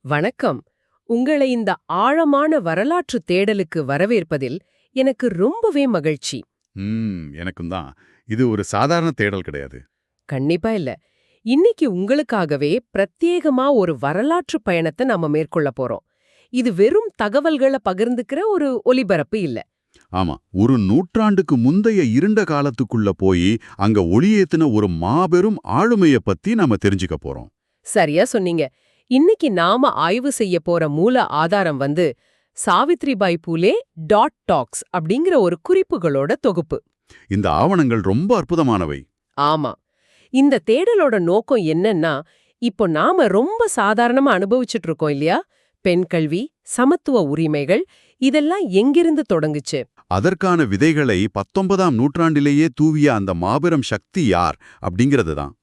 வணக்கம். உங்களை இந்த ஆழமான வரலாற்று தேடலுக்கு வரவேற்பதில் எனக்கு ரொம்பவே மகிழ்ச்சி. எனக்கும் தான். இது ஒரு சாதாரண தேடல் கிடையாது. கண்டிப்பா இல்ல. இன்னைக்கு உங்களுக்காகவே பிரத்யேகமா ஒரு வரலாற்று பயணத்தை நாம மேற்கொள்ள போறோம். இது வெறும் தகவல்களை பகிர்ந்துக்கிற ஒரு ஒலிபரப்பு இல்ல. ஆமா, ஒரு நூற்றாண்டுக்கு முந்தைய இருண்ட காலத்துக்குள்ள போய் அங்க ஒளியேத்தின ஒரு மாபெரும் ஆளுமைய பத்தி நாம தெரிஞ்சுக்க போறோம். சரியா சொன்னீங்க. இன்னைக்கு நாம ஆய்வு செய்ய போற மூல ஆதாரம் சாவித்ரிபாய் பூலே டாக்ஸ் அப்படிங்கிற ஒரு குறிப்புகளோட தொகுப்பு. இந்த ஆவணங்கள் ரொம்ப அற்புதமானவை. ஆமா. இந்த தேடலோட நோக்கம் என்னன்னா, இப்போ நாம ரொம்ப சாதாரணமா அனுபவிச்சுட்டு இருக்கோம் இல்லையா? பெண் கல்வி, சமத்துவ உரிமைகள், இதெல்லாம் எங்கிருந்து தொடங்குச்சு? அதற்கான விதைகளை 19ஆம் நூற்றாண்டிலேயே தூவிய அந்த மாபெரும் சக்தி யார் அப்படிங்கிறது தான்.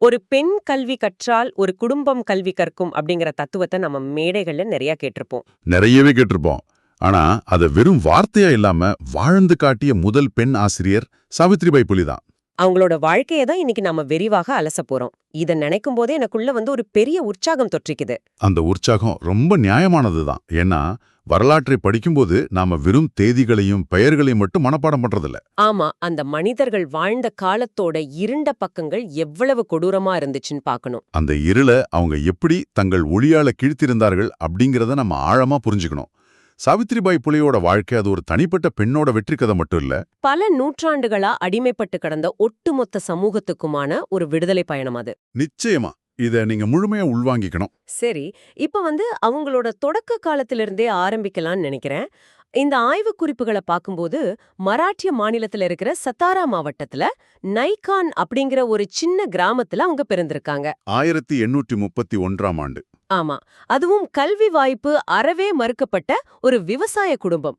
ஒரு பெண் கல்வி கற்றால் ஒரு குடும்பம் கல்வி கற்கும் அப்படிங்கிற தத்துவத்தை நம்ம மேடைகள்ல நிறைய கேட்டிருப்போம். நிறையவே கேட்டிருப்போம். ஆனா அத வெறும் வார்த்தையா இல்லாம வாழ்ந்து காட்டிய முதல் பெண் ஆசிரியர் சாவித்ரிபாய் புலே தான். அவங்களோட வாழ்க்கையை தான் இன்னைக்கு நாம விரிவாக அலச போறோம். இதை நினைக்கும் போதே எனக்குள்ள ஒரு பெரிய உற்சாகம் தொற்றிக்குது. அந்த உற்சாகம் ரொம்ப நியாயமானதுதான். ஏன்னா வரலாற்றை படிக்கும்போது நாம வெறும் தேதிகளையும் பெயர்களையும் மட்டும் மனப்பாடம் பண்றதில்ல. ஆமா, அந்த மனிதர்கள் வாழ்ந்த காலத்தோட இருண்ட பக்கங்கள் எவ்வளவு கொடூரமா இருந்துச்சுன்னு பார்க்கணும். அந்த இருள அவங்க எப்படி தங்கள் ஒளியால கீழ்த்திருந்தார்கள் அப்படிங்கறத நம்ம ஆழமா புரிஞ்சுக்கணும். சாவித்ரிபாய் புலேயோட வாழ்க்கை அது ஒரு தனிப்பட்ட பெண்ணோட வெற்றி கதை மட்டும் இல்ல, பல நூற்றாண்டுகளா அடிமைப்பட்டு கடந்த ஒட்டுமொத்த சமூகத்துக்குமான ஒரு விடுதலை பயணம் அது. நிச்சயமா இத நீங்க முழுமையா உள்வாங்கிக்கணும். சரி, இப்ப அவங்களோட தொடக்க காலத்திலிருந்தே ஆரம்பிக்கலாம்னு நினைக்கிறேன். இந்த ஆய்வு குறிப்புகளை பார்க்கும்போது மராட்டிய மாநிலத்துல இருக்கிற சத்தாரா மாவட்டத்துல நைகான் அப்படிங்கிற ஒரு சின்ன கிராமத்துல அவங்க பிறந்திருக்காங்க. 1831ஆம் ஆண்டு. ஆமா, அதுவும் கல்வி வாய்ப்பு அறவே மறுக்கப்பட்ட ஒரு விவசாய குடும்பம்.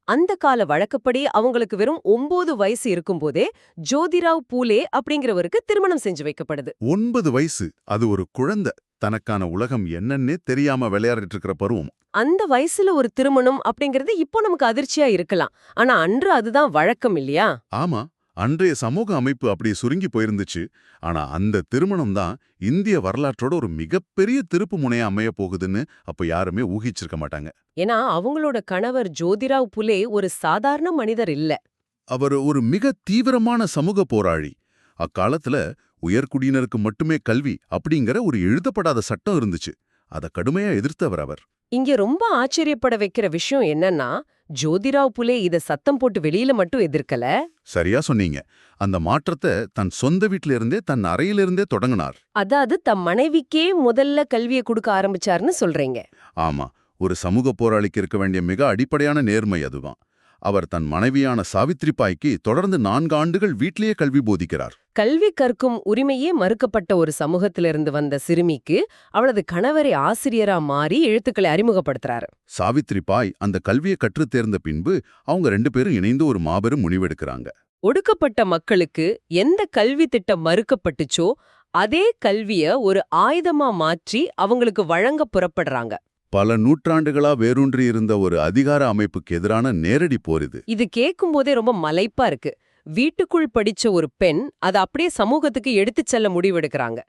அந்த கால வழக்கப்படி அவங்களுக்கு வெறும் 9 வயசு இருக்கும்போதே ஜோதிராவ் பூலே அப்படிங்கிறவருக்கு திருமணம் செஞ்சு வைக்கப்படுது. 9 வயசு, அது ஒரு குழந்தை தனக்கான உலகம் என்னன்னே தெரியாம விளையாடிட்டு இருக்கிற பருவம். அந்த வயசுல ஒரு திருமணம் அப்படிங்கிறது இப்போ நமக்கு அதிர்ச்சியா இருக்கலாம். ஆனா அன்று அதுதான் வழக்கம் இல்லையா? ஆமா, அன்றைய சமூக அமைப்பு அப்படி சுருங்கி போயிருந்துச்சு. ஆனா அந்த திருமணம் தான் இந்திய வரலாற்றோட ஒரு மிகப்பெரிய திருப்பு முனையா அமைய போகுதுன்னு அப்ப யாருமே ஊகிச்சிருக்க மாட்டாங்க. ஏன்னா அவங்களோட கணவர் ஜோதிராவ் புலே ஒரு சாதாரண மனிதர் இல்ல. அவர் ஒரு மிக தீவிரமான சமூக போராளி. அக்காலத்துல உயர்குடியினருக்கு மட்டுமே கல்வி அப்படிங்கிற ஒரு எழுதப்படாத சட்டம் இருந்துச்சு. அத கடுமையா எதிர்த்தவர் அவர். இங்க ரொம்ப ஆச்சரியப்பட வைக்கிற விஷயம் என்னன்னா, ஜோதிராவ் புலே இத சத்தம் போட்டு வெளியில மட்டும் எதிர்க்கல. சரியா சொன்னீங்க. அந்த மாற்றத்தை தன் சொந்த வீட்டில இருந்தே, தன் அறையிலிருந்தே தொடங்கினார். அதாவது தம் மனைவிக்கே முதல்ல கல்வியை கொடுக்க ஆரம்பிச்சாருன்னு சொல்றீங்க. ஆமா, ஒரு சமூக போராளிக்கு இருக்க வேண்டிய மிக அடிப்படையான நேர்மை அதுதான். அவர் தன் மனைவியான சாவித்ரிபாய்க்கு தொடர்ந்து 4 ஆண்டுகள் வீட்டிலேயே கல்வி போதிக்கிறார். கல்வி கற்கும் உரிமையே மறுக்கப்பட்ட ஒரு சமூகத்திலிருந்து வந்த சிறுமிக்கு அவளது கணவரை ஆசிரியரா மாறி எழுத்துக்களை அறிமுகப்படுத்துறாரு. சாவித்ரிபாய் அந்த கல்வியை கற்றுத் தேர்ந்த பின்பு அவங்க 2 பேரும் இணைந்து ஒரு மாபெரும் முடிவெடுக்கிறாங்க. ஒடுக்கப்பட்ட மக்களுக்கு எந்த கல்வி திட்டம் மறுக்கப்பட்டுச்சோ அதே கல்விய ஒரு ஆயுதமா மாற்றி அவங்களுக்கு வழங்க புறப்படுறாங்க. பல நூற்றாண்டுகளா வேரூன்றி இருந்த ஒரு அதிகார அமைப்புக்கு எதிரான நேரடி போர் இது. இது கேட்கும்போதே ரொம்ப மலைப்பா இருக்கு. வீட்டுக்குள் படிச்ச ஒரு பெண் அதை அப்படியே சமூகத்துக்கு எடுத்துச் செல்ல முடிவெடுக்கிறாங்க.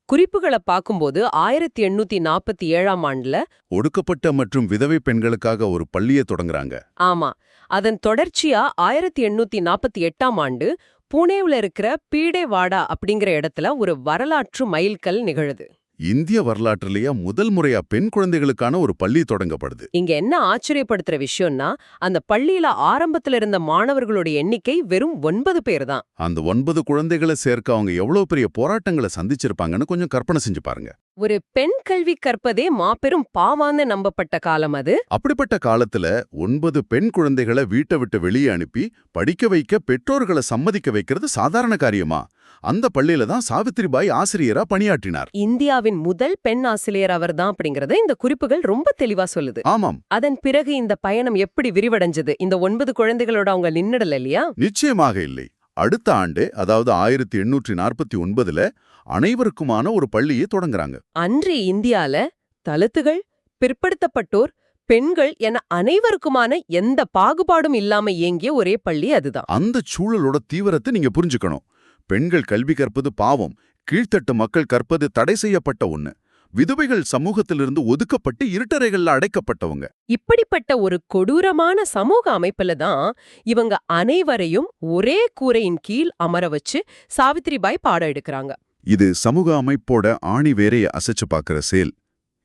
குறிப்புகளை பார்க்கும்போது 1847ஆம் ஆண்டுல ஒடுக்கப்பட்ட மற்றும் விதவை பெண்களுக்காக ஒரு பள்ளியை தொடங்குறாங்க. ஆமா, அதன் தொடர்ச்சியா 1848ஆம் ஆண்டு புனேவுல இருக்கிற பீடேவாடா அப்படிங்கிற இடத்துல ஒரு வரலாற்று மைல்கல் நிகழுது. இந்திய வரலாற்றிலேயே முதல் முறையா பெண் குழந்தைகளுக்கான ஒரு பள்ளி தொடங்கப்படுது. இங்க என்ன ஆச்சரியப்படுத்துற விஷயம்னா, அந்த பள்ளியில ஆரம்பத்துல இருந்த மாணவர்களோட எண்ணிக்கை வெறும் 9 பேர் தான். அந்த 9 குழந்தைகளை சேர்க்க அவங்க எவ்வளவு பெரிய போராட்டங்களை சந்திச்சிருப்பாங்கன்னு கொஞ்சம் கற்பனை செஞ்சு பாருங்க. ஒரு பெண் கல்வி கற்பதே மாபெரும் பாவான்னு நம்பப்பட்ட காலம் அது. அப்படிப்பட்ட காலத்துல 9 பெண் குழந்தைகளை வீட்டை விட்டு வெளியே அனுப்பி படிக்க வைக்க பெற்றோர்களை சம்மதிக்க வைக்கிறது சாதாரண காரியமா? அந்த பள்ளியில தான் சாவித்ரிபாய் ஆசிரியரா பணியாற்றினார். இந்தியாவின் முதல் பெண் ஆசிரியர் அவர் தான் அப்படிங்கறத இந்த குறிப்புகள் ரொம்ப தெளிவா சொல்லுது. ஆமாம். அதன் பிறகு இந்த பயணம் எப்படி விரிவடைஞ்சது? இந்த 9 குழந்தைகளோட அவங்க நின்னுடல இல்லையா? நிச்சயமாக இல்லை. அடுத்த ஆண்டு, அதாவது 1849ல அனைவருக்குமான ஒரு பள்ளியை தொடங்குறாங்க. அன்று இந்தியால தலித்துகள், பிற்படுத்தப்பட்டோர், பெண்கள் என அனைவருக்குமான எந்த பாகுபாடும் இல்லாம இயங்கிய ஒரே பள்ளி அதுதான். அந்த சூழலோட தீவிரத்தை நீங்க புரிஞ்சுக்கணும். பெண்கள் கல்வி கற்பது பாவம், கீழ்த்தட்டு மக்கள் கற்பது தடை செய்யப்பட்ட ஒண்ணு. விதவைகள் சமூகத்திலிருந்து ஒதுக்கப்பட்டு இருட்டறைகள்ல அடைக்கப்பட்டவங்க. இப்படிப்பட்ட ஒரு கொடூரமான சமூக அமைப்புல தான் இவங்க அனைவரையும் ஒரே கூரையின் கீழ் அமர வச்சு சாவித்திரிபாய் பாடம் எடுக்கறாங்க. இது சமூக அமைப்போட ஆணி வேரைய அசைச்சு பார்க்கிற செயல்.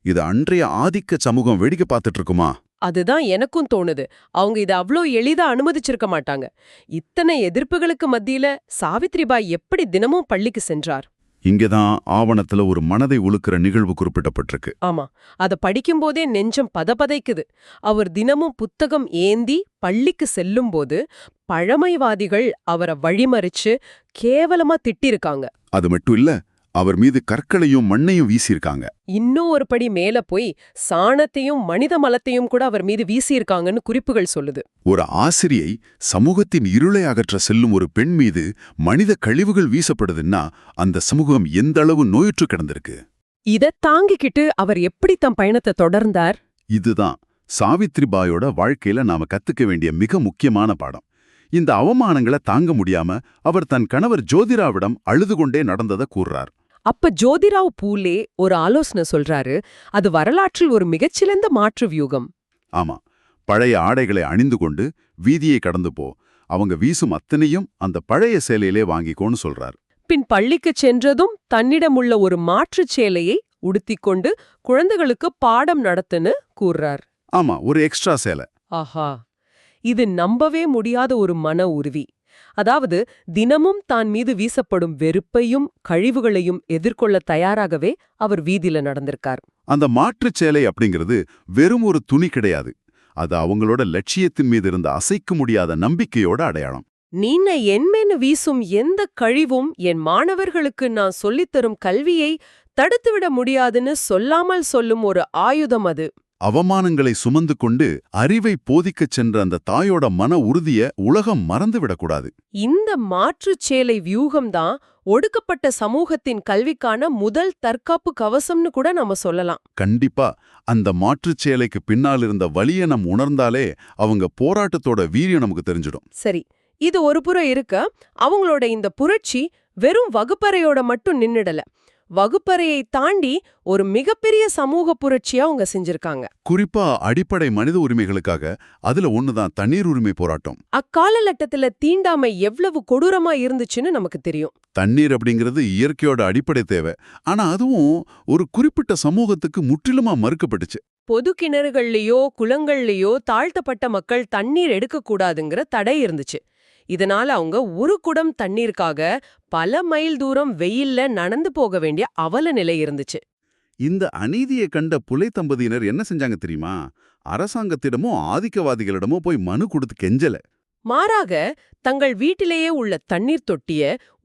இது அன்றைய ஆதிக்க சமூகம் வேடிக்கை பார்த்துட்டு இருக்குமா? அதுதான் எனக்கும் தோணுது. அவங்க இத அவ்ளோ எளிதா அனுமதிச்சிருக்க மாட்டாங்க. இத்தனை எதிர்ப்புகளுக்கு மத்தியில சாவித்திரிபாய் எப்படி தினமும் பள்ளிக்கு சென்றார்? இங்கதான் ஆவணத்துல ஒரு மனதை உலுக்கிற நிகழ்வு குறிப்பிடப்பட்டிருக்கு. ஆமா, அத படிக்கும்போதே நெஞ்சம் பதபதைக்குது. அவர் தினமும் புத்தகம் ஏந்தி பள்ளிக்கு செல்லும்போது பழமைவாதிகள் அவரை வழிமறிச்சு கேவலமா திட்டிருக்காங்க. அது மட்டும் இல்ல, அவர் மீது கற்களையும் மண்ணையும் வீசியிருக்காங்க. இன்னும் ஒரு படி மேல போய் சாணத்தையும் மனித மலத்தையும் கூட அவர் மீது வீசியிருக்காங்கன்னு குறிப்புகள் சொல்லுது. ஒரு ஆசிரியை சமூகத்தின் இருளை அகற்ற செல்லும் ஒரு பெண் மீது மனித கழிவுகள் வீசப்படுதுன்னா அந்த சமூகம் எந்த அளவு நோயுற்று கிடந்திருக்கு. இத தாங்கிக்கிட்டு அவர் எப்படி தம் பயணத்தை தொடர்ந்தார்? இதுதான் சாவித்ரிபாயோட வாழ்க்கையில நாம கத்துக்க வேண்டிய மிக முக்கியமான பாடம். இந்த அவமானங்களை தாங்க முடியாம அவர் தன் கணவர் ஜோதிராவிடம் அழுது கொண்டே நடந்ததை கூறுறார். அப்ப ஜோதிராவ் பூலே ஒரு ஆலோசனை சொல்றாரு. அது வரலாற்றில் ஒரு மிகச்சிறந்த மாற்று வியூகம். ஆமா, பழைய ஆடைகளை அணிந்து கொண்டு வீதியை கடந்து போ, அவங்க வீசும் அத்தனையும் அந்த பழைய சேலையிலே வாங்கிக்கோன்னு சொல்றார். பின் பள்ளிக்குச் சென்றதும் தன்னிடமுள்ள ஒரு மாற்றுச் சேலையை உடுத்திக்கொண்டு குழந்தைகளுக்கு பாடம் நடத்துன்னு கூறுறார். ஆமா, ஒரு எக்ஸ்ட்ரா சேலை. ஆஹா, இது நம்பவே முடியாத ஒரு மன உறுதி. அதாவது தினமும் தான் மீது வீசப்படும் வெறுப்பையும் கழிவுகளையும் எதிர்கொள்ள தயாராகவே அவர் வீதியில நடந்திருக்கார். அந்த மாற்றுச் சேலை அப்படிங்கிறது வெறும் ஒரு துணி கிடையாது. அது அவங்களோட லட்சியத்தின் மீது இருந்த அசைக்க முடியாத நம்பிக்கையோட அடையாளம். நீன என்மேனு வீசும் எந்த கழிவும் என் மாணவர்களுக்கு நான் சொல்லித்தரும் கல்வியை தடுத்துவிட முடியாதுன்னு சொல்லாமல் சொல்லும் ஒரு ஆயுதம் அது. அவமானங்களை சுமந்து கொண்டு அறிவை போதிக்கச் சென்ற அந்த தாயோட மன உறுதிய உலகம் மறந்துவிடக்கூடாது. இந்த மாற்றுச் சேலை வியூகம்தான் ஒடுக்கப்பட்ட சமூகத்தின் கல்விக்கான முதல் தற்காப்பு கவசம்னு கூட நாம சொல்லலாம். கண்டிப்பா அந்த மாற்றுச் சேலைக்கு பின்னால் இருந்த வலிய நம் உணர்ந்தாலே அவங்க போராட்டத்தோட வீரியம் நமக்கு தெரிஞ்சிடும். சரி, இது ஒரு புறம் இருக்க, அவங்களோட இந்த புரட்சி வெறும் வகுப்பறையோட மட்டும் நின்னுடல. வகுப்பறையை தாண்டி ஒரு மிகப்பெரிய சமூக புரட்சியா அவங்க செஞ்சிருக்காங்க. குறிப்பா அடிப்படை மனித உரிமைகளுக்காக. அதுல ஒண்ணுதான் தண்ணீர் உரிமை போராட்டம். அக்காலகட்டத்துல தீண்டாமை எவ்வளவு கொடூரமா இருந்துச்சுன்னு நமக்கு தெரியும். தண்ணீர் அப்படிங்கிறது இயற்கையோட அடிப்படை தேவை. ஆனா அதுவும் ஒரு குறிப்பிட்ட சமூகத்துக்கு முற்றிலுமா மறுக்கப்பட்டுச்சு. பொது கிணறுகள்லயோ குளங்கள்லயோ தாழ்த்தப்பட்ட மக்கள் தண்ணீர் எடுக்கக்கூடாதுங்கிற தடை இருந்துச்சு. இதனால அவங்க ஒரு குடம் தண்ணீருக்காக பல மைல் தூரம் வெயில்ல நடந்து போக வேண்டிய அவல நிலை இருந்துச்சு. இந்த அநீதியை கண்ட புலை தம்பதியினர் என்ன செஞ்சாங்க தெரியுமா? அரசாங்கத்திடமோ ஆதிக்கவாதிகளிடமோ போய் மனு கொடுத்து கெஞ்சல. மாறாக தங்கள் வீட்டிலேயே உள்ள தண்ணீர் தொட்டிய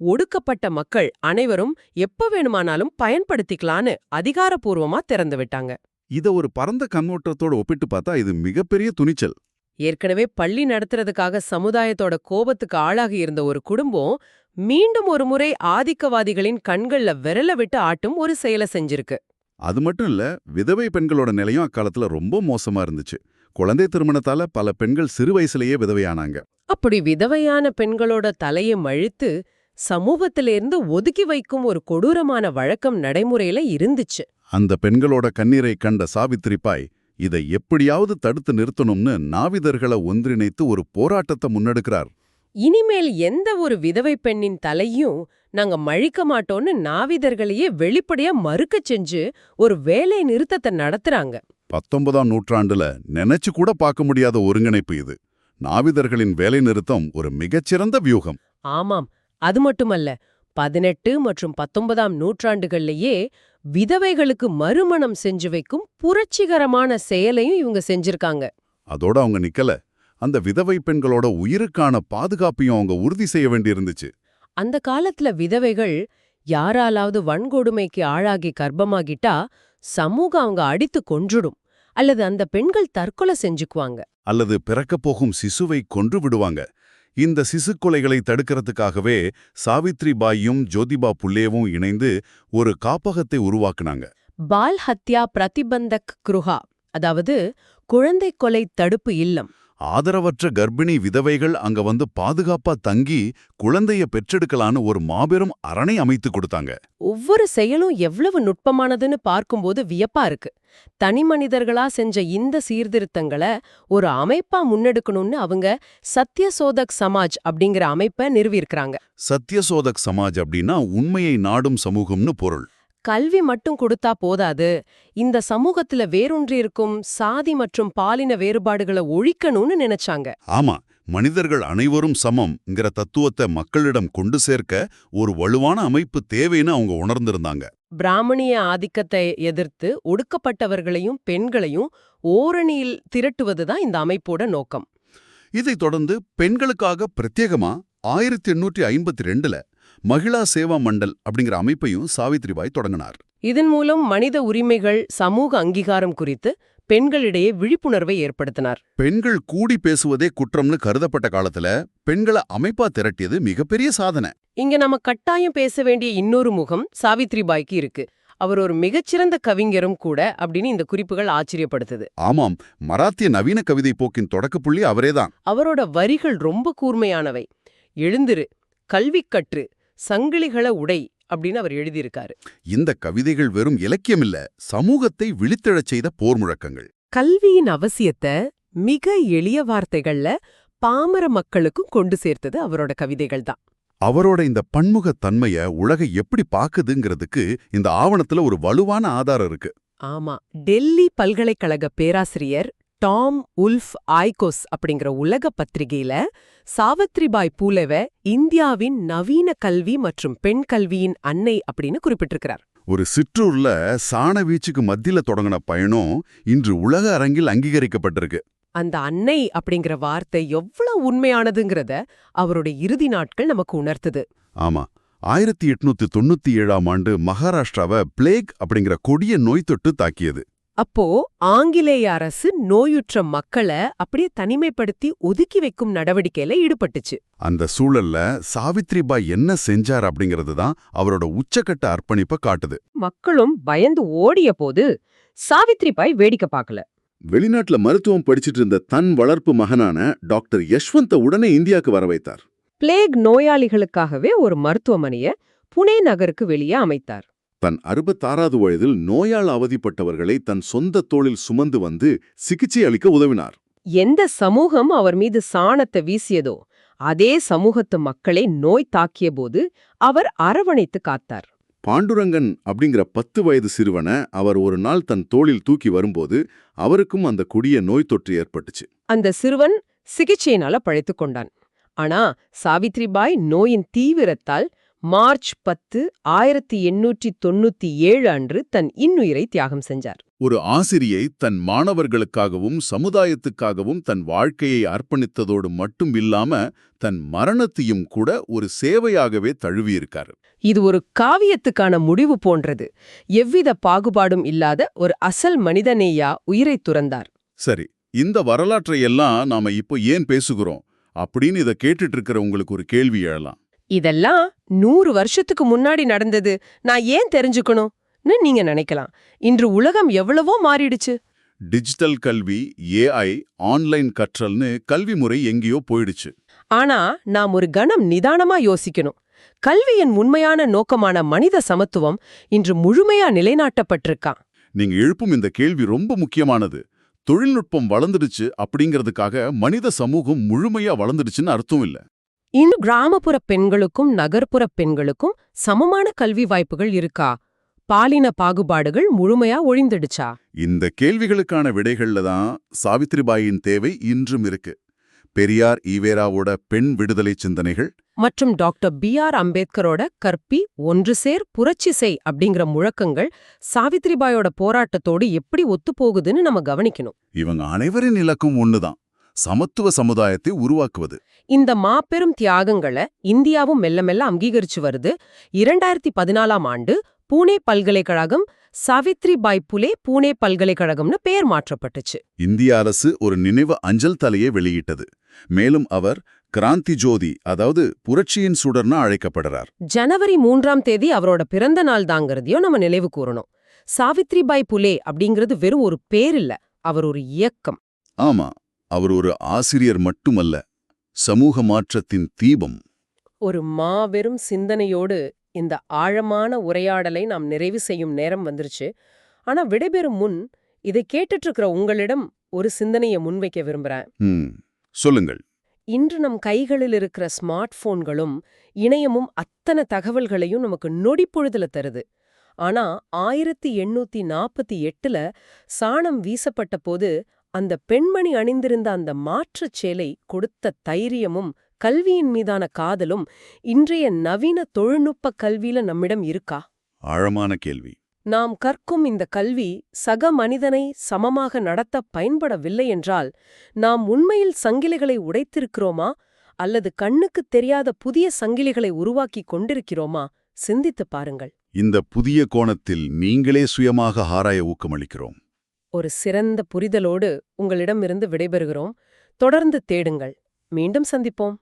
ஒடுக்கப்பட்ட மக்கள் அனைவரும் எப்ப வேணுமானாலும் பயன்படுத்திக்கலான்னு அதிகாரப்பூர்வமா திறந்து விட்டாங்க. இத ஒரு பரந்த கண்ணோட்டத்தோட ஒப்பிட்டு பார்த்தா இது மிகப்பெரிய துணிச்சல். ஏற்கனவே பள்ளி நடத்துறதுக்காக சமுதாயத்தோட கோபத்துக்கு ஆளாகி இருந்த ஒரு குடும்பம் மீண்டும் ஒரு முறை ஆதிக்கவாதிகளின் கண்கள்ல விரல விட்டு ஆட்டும் ஒரு செயலை செஞ்சிருக்கு. அது மட்டும் இல்ல, விதவை பெண்களோட நிலையும் அக்காலத்துல ரொம்ப மோசமா இருந்துச்சு. குழந்தை திருமணத்தால பல பெண்கள் சிறு வயசுலயே விதவையானாங்க. அப்படி விதவையான பெண்களோட தலையை மழித்து சமூகத்திலிருந்து ஒதுக்கி வைக்கும் ஒரு கொடூரமான வழக்கம் நடைமுறையில இருந்துச்சு. அந்த பெண்களோட கண்ணீரை கண்ட சாவித்திரிபாய் இதை எப்படியாவது தடுத்து நிறுத்தணும்னு நாவிதர்களை ஒன்றிணைத்து ஒரு போராட்டத்தை முன்னெடுக்கிறார். இனிமேல் எந்த ஒரு விதவை பெண்ணின் தலையும் நாங்க மழிக்க மாட்டோம்னு நாவிதர்களையே வெளிப்படையா மறுக்கச் செஞ்சு ஒரு வேலை நிறுத்தத்தை நடத்துறாங்க. 19ஆம் நூற்றாண்டுல நினைச்சு கூட பார்க்க முடியாத ஒருங்கிணைப்பு இது. நாவிதர்களின் வேலை நிறுத்தம் ஒரு மிகச்சிறந்த வியூகம். ஆமாம், அது மட்டுமல்ல, 18 மற்றும் 19ஆம் நூற்றாண்டுகள்லயே விதவைகளுக்கு மறுமணம் செஞ்சு வைக்கும் புரட்சிகரமான செயலையும் இவங்க செஞ்சிருக்காங்க. அதோட அவங்க நிக்கல, அந்த விதவை பெண்களோட உயிருக்கான பாதுகாப்பையும் அவங்க உறுதி செய்ய வேண்டியிருந்துச்சு. அந்த காலத்துல விதவைகள் யாராலாவது வன்கொடுமைக்கு ஆளாகி கர்ப்பமாகிட்டா சமூகம் அவங்க அடித்து கொன்றுடும், அல்லது அந்த பெண்கள் தற்கொலை செஞ்சுக்குவாங்க, அல்லது பிறக்கப் போகும் சிசுவை கொன்று விடுவாங்க. இந்த சிசுக்கொலைகளை தடுக்கிறதுக்காகவே சாவித்ரிபாயும் ஜோதிபா புல்லேவும் இணைந்து ஒரு காப்பகத்தை உருவாக்குனாங்க. பால் ஹத்யா பிரதிபந்தக் கிருஹா, அதாவது குழந்தை கொலை தடுப்பு இல்லம். ஆதரவற்ற கர்ப்பிணி விதவைகள் அங்க வந்து பாதுகாப்பா தங்கி குழந்தைய பெற்றெடுக்கலான்னு ஒரு மாபெரும் அரணை அமைத்து கொடுத்தாங்க. ஒவ்வொரு செயலும் எவ்வளவு நுட்பமானதுன்னு பார்க்கும்போது வியப்பா இருக்கு. தனி மனிதர்களா செஞ்ச இந்த சீர்திருத்தங்களை ஒரு அமைப்பா முன்னெடுக்கணும்னு அவங்க சத்யசோதக் சமாஜ் அப்படிங்கிற அமைப்பை நிறுவியிருக்கிறாங்க. சத்யசோதக் சமாஜ் அப்படின்னா உண்மையை நாடும் சமூகம்னு பொருள். கல்வி மட்டும் கொடுத்தா போதாது, இந்த சமூகத்துல வேரூன்றியிருக்கும் சாதி மற்றும் பாலின வேறுபாடுகளை ஒழிக்கணும்னு நினைச்சாங்க. ஆமா, மனிதர்கள் அனைவரும் சமம்ங்கிற தத்துவத்தை மக்களிடம் கொண்டு சேர்க்க ஒரு வலுவான அமைப்பு தேவைன்னு அவங்க உணர்ந்திருந்தாங்க. பிராமணிய ஆதிக்கத்தை எதிர்த்து ஒடுக்கப்பட்டவர்களையும் பெண்களையும் ஓரணியில் திரட்டுவதுதான் இந்த அமைப்போட நோக்கம். இதைத் தொடர்ந்து பெண்களுக்காக பிரத்யேகமா 1852ல மகிழா சேவா மண்டல் அப்படிங்கிற அமைப்பையும் சாவித்ரிபாய் தொடங்கினார். இதன் மூலம் மனித உரிமைகள், சமூக அங்கீகாரம் குறித்து பெண்களிடையே விழிப்புணர்வை ஏற்படுத்தினார். பெண்கள் கூடி பேசுவதே குற்றம்னு கருதப்பட்ட காலத்துல பெண்களை அமைப்பா திரட்டியது மிகப்பெரிய சாதனை. இங்க நம்ம கட்டாயம் பேச வேண்டிய இன்னொரு முகம் சாவித்ரிபாய்க்கு இருக்கு. அவர் ஒரு மிகச்சிறந்த கவிஞரும் கூட அப்படின்னு இந்த குறிப்புகள் ஆச்சரியப்படுத்துது. ஆமாம், மராத்திய நவீன கவிதை போக்கின் தொடக்கப்புள்ளி அவரேதான். அவரோட வரிகள் ரொம்ப கூர்மையானவை. எழுந்திரு, கல்வி கற்று, சங்கிலிகள உடை அப்படின்னு அவர் எழுதியிருக்காரு. இந்த கவிதைகள் வெறும் இலக்கியமில்ல, சமூகத்தை விழித்தெழச் செய்த போர் முழக்கங்கள். கல்வியின் அவசியத்தை மிக எளிய வார்த்தைகள்ல பாமர மக்களுக்கும் கொண்டு சேர்த்தது அவரோட கவிதைகள் தான். அவரோட இந்த பன்முகத் தன்மைய உலகை எப்படி பாக்குதுங்கிறதுக்கு இந்த ஆவணத்துல ஒரு வலுவான ஆதாரம் இருக்கு. ஆமா, டெல்லி பல்கலைக்கழக பேராசிரியர் டாம் உல்ஃப் ஆய்கோஸ் அப்படிங்கிற உலக பத்திரிகையில சாவித்ரிபாய் பூலேவை இந்தியாவின் நவீன கல்வி மற்றும் பெண் கல்வியின் அன்னை அப்படின்னு குறிப்பிட்டிருக்கிறார். ஒரு சிற்றூர்ல சாண வீச்சுக்கு மத்தியில தொடங்கின பயணம் இன்று உலக அரங்கில் அங்கீகரிக்கப்பட்டிருக்கு. அந்த அன்னை அப்படிங்கிற வார்த்தை எவ்வளவு உண்மையானதுங்கிறத அவருடைய இறுதி நாட்கள் நமக்கு உணர்த்துது. ஆமா, 1897ஆம் ஆண்டு மகாராஷ்டிராவை பிளேக் அப்படிங்கிற கொடிய நோய் தொட்டு தாக்கியது. அப்போ ஆங்கிலேய அரசு நோயுற்ற மக்களை அப்படியே தனிமைப்படுத்தி ஒதுக்கி வைக்கும் நடவடிக்கையில ஈடுபட்டுச்சு. அந்த சூழல்ல சாவித்ரிபாய் என்ன செஞ்சார் அப்படிங்கிறது தான் அவரோட உச்சக்கட்ட அர்ப்பணிப்பை காட்டுது. மக்களும் பயந்து ஓடிய போது சாவித்ரிபாய் வேடிக்கை பார்க்கல. வெளிநாட்டுல மருத்துவம் படிச்சிட்டு இருந்த தன் வளர்ப்பு மகனான டாக்டர் யஷ்வந்த உடனே இந்தியாவுக்கு வர வைத்தார். பிளேக் நோயாளிகளுக்காகவே ஒரு மருத்துவமனையை புனே நகருக்கு வெளியே அமைத்தார். தன் 66வது வயதில் நோயால் அவதிப்பட்டவர்களை தன் சொந்த தோளில் சுமந்து வந்து சிகிச்சை அளிக்க உதவினார். எந்த சமூகம் அவர் மீது சாணத்தை வீசியதோ அதே சமூகத்து மக்களை நோய் தாக்கிய போது அவர் அரவணைத்து காத்தார். பாண்டுரங்கன் அப்படிங்கிற 10 வயது சிறுவனை அவர் ஒரு நாள் தன் தோளில் தூக்கி வரும்போது அவருக்கும் அந்த கொடிய நோய் தொற்று ஏற்பட்டுச்சு. அந்த சிறுவன் சிகிச்சையினால பழைத்துக் கொண்டான். ஆனா சாவித்ரிபாய் நோயின் தீவிரத்தால் மார்ச் 10, 1897 அன்று தன் இன்னுயிரை தியாகம் செஞ்சார். ஒரு ஆசிரியை தன் மாணவர்களுக்காகவும் சமுதாயத்துக்காகவும் தன் வாழ்க்கையை அர்ப்பணித்ததோடு மட்டும் இல்லாம தன் மரணத்தையும் கூட ஒரு சேவையாகவே தழுவியிருக்காரு. இது ஒரு காவியத்துக்கான முடிவு போன்றது. எவ்வித பாகுபாடும் இல்லாத ஒரு அசல் மனிதனேயா உயிரை துறந்தார். சரி, இந்த வரலாற்றை எல்லாம் நாம இப்போ ஏன் பேசுகிறோம் அப்படின்னு இதை கேட்டுட்டு இருக்கிற உங்களுக்கு ஒரு கேள்வி எழலாம். இதெல்லாம் 100 வருஷத்துக்கு முன்னாடி நடந்தது, நான் ஏன் தெரிஞ்சுக்கணும்னு நீங்க நினைக்கலாம். இன்று உலகம் எவ்வளவோ மாறிடுச்சு. டிஜிட்டல் கல்வி, AI, ஆன்லைன் கற்றல்னு கல்வி முறை எங்கேயோ போயிடுச்சு. ஆனா நாம் ஒரு கணம் நிதானமா யோசிக்கணும். கல்வியின் உண்மையான நோக்கமான மனித சமத்துவம் இன்று முழுமையா நிலைநாட்டப்பட்டிருக்கான். நீங்க எழுப்பும் இந்த கேள்வி ரொம்ப முக்கியமானது. தொழில்நுட்பம் வளர்ந்துடுச்சு அப்படிங்கிறதுக்காக மனித சமூகம் முழுமையா வளர்ந்துடுச்சுன்னு அர்த்தம் இல்ல. இன்னும் கிராமப்புற பெண்களுக்கும் நகர்ப்புற பெண்களுக்கும் சமமான கல்வி வாய்ப்புகள் இருக்கா? பாலின பாகுபாடுகள் முழுமையா ஒழிந்துடுச்சா? இந்த கேள்விகளுக்கான விடைகள்ல தான் சாவித்ரிபாயின் தேவை இன்றும் இருக்கு. பெரியார் ஈவேராவோட பெண் விடுதலை சிந்தனைகள் மற்றும் டாக்டர் B.R. அம்பேத்கரோட கற்பி ஒன்று சேர் புரட்சி செய் அப்படிங்கிற முழக்கங்கள் சாவித்ரிபாயோட போராட்டத்தோடு எப்படி ஒத்துப்போகுதுன்னு நம்ம கவனிக்கணும். இவங்க அனைவரின் இலக்கும் ஒண்ணுதான், சமத்துவ சமுதாயத்தை உருவாக்குவது. இந்த மாபெரும் தியாகங்களை இந்தியாவும் மெல்ல மெல்ல அங்கீகரிச்சு வருது. 2014ஆம் ஆண்டு பூனே பல்கலைக்கழகம் சாவித்ரிபாய் புலே பூனே பல்கலைக்கழகம்னு பெயர் மாற்றப்பட்டுச்சு. இந்திய அரசு ஒரு நினைவு அஞ்சல் தலையை வெளியிட்டது. மேலும் அவர் கிராந்தி ஜோதி, அதாவது புரட்சியின் சுடர்னா அழைக்கப்படுறார். ஜனவரி 3ஆம் தேதி அவரோட பிறந்த நாள் தாங்கிறதையும் நம்ம நினைவு கூறணும். சாவித்ரிபாய் புலே அப்படிங்கிறது வெறும் ஒரு பேர் இல்ல, அவர் ஒரு இயக்கம். ஆமா, அவர் ஒரு ஆசிரியர் மட்டுமல்ல, சமூக மாற்றத்தின் தீபம். ஒரு மாபெரும் சிந்தனையோடு இந்த ஆழமான உரையாடலை நாம் நிறைவு செய்யும் நேரம் வந்துருச்சு. ஆனா விடைபெறும் முன் இதை கேட்டுட்டு இருக்கிற உங்களிடம் ஒரு சிந்தனையை முன்வைக்க விரும்புறேன். சொல்லுங்கள். இன்று நம் கைகளில் இருக்கிற ஸ்மார்ட் போன்களும் இணையமும் அத்தனை தகவல்களையும் நமக்கு நொடிப்பொழுதுல தருது. ஆனா 1848ல சாணம் வீசப்பட்ட போது அந்த பெண்மணி அணிந்திருந்த அந்த மாற்றுச் சேலை கொடுத்த தைரியமும் கல்வியின் மீதான காதலும் இன்றைய நவீன தொழில்நுட்ப கல்வியில நம்மிடம் இருக்கா? ஆழமான கேள்வி. நாம் கற்கும் இந்த கல்வி சக மனிதனை சமமாக நடத்த பயன்படவில்லை என்றால் நாம் உண்மையில் சங்கிலிகளை உடைத்திருக்கிறோமா அல்லது கண்ணுக்குத் தெரியாத புதிய சங்கிலிகளை உருவாக்கிக் கொண்டிருக்கிறோமா? சிந்தித்துப் பாருங்கள். இந்த புதிய கோணத்தில் நீங்களே சுயமாக ஆராய ஊக்கமளிக்கிறோம். ஒரு சிறந்த புரிதலோடு உங்களிடமிருந்து விடைபெறுகிறோம். தொடர்ந்து தேடுங்கள். மீண்டும் சந்திப்போம்.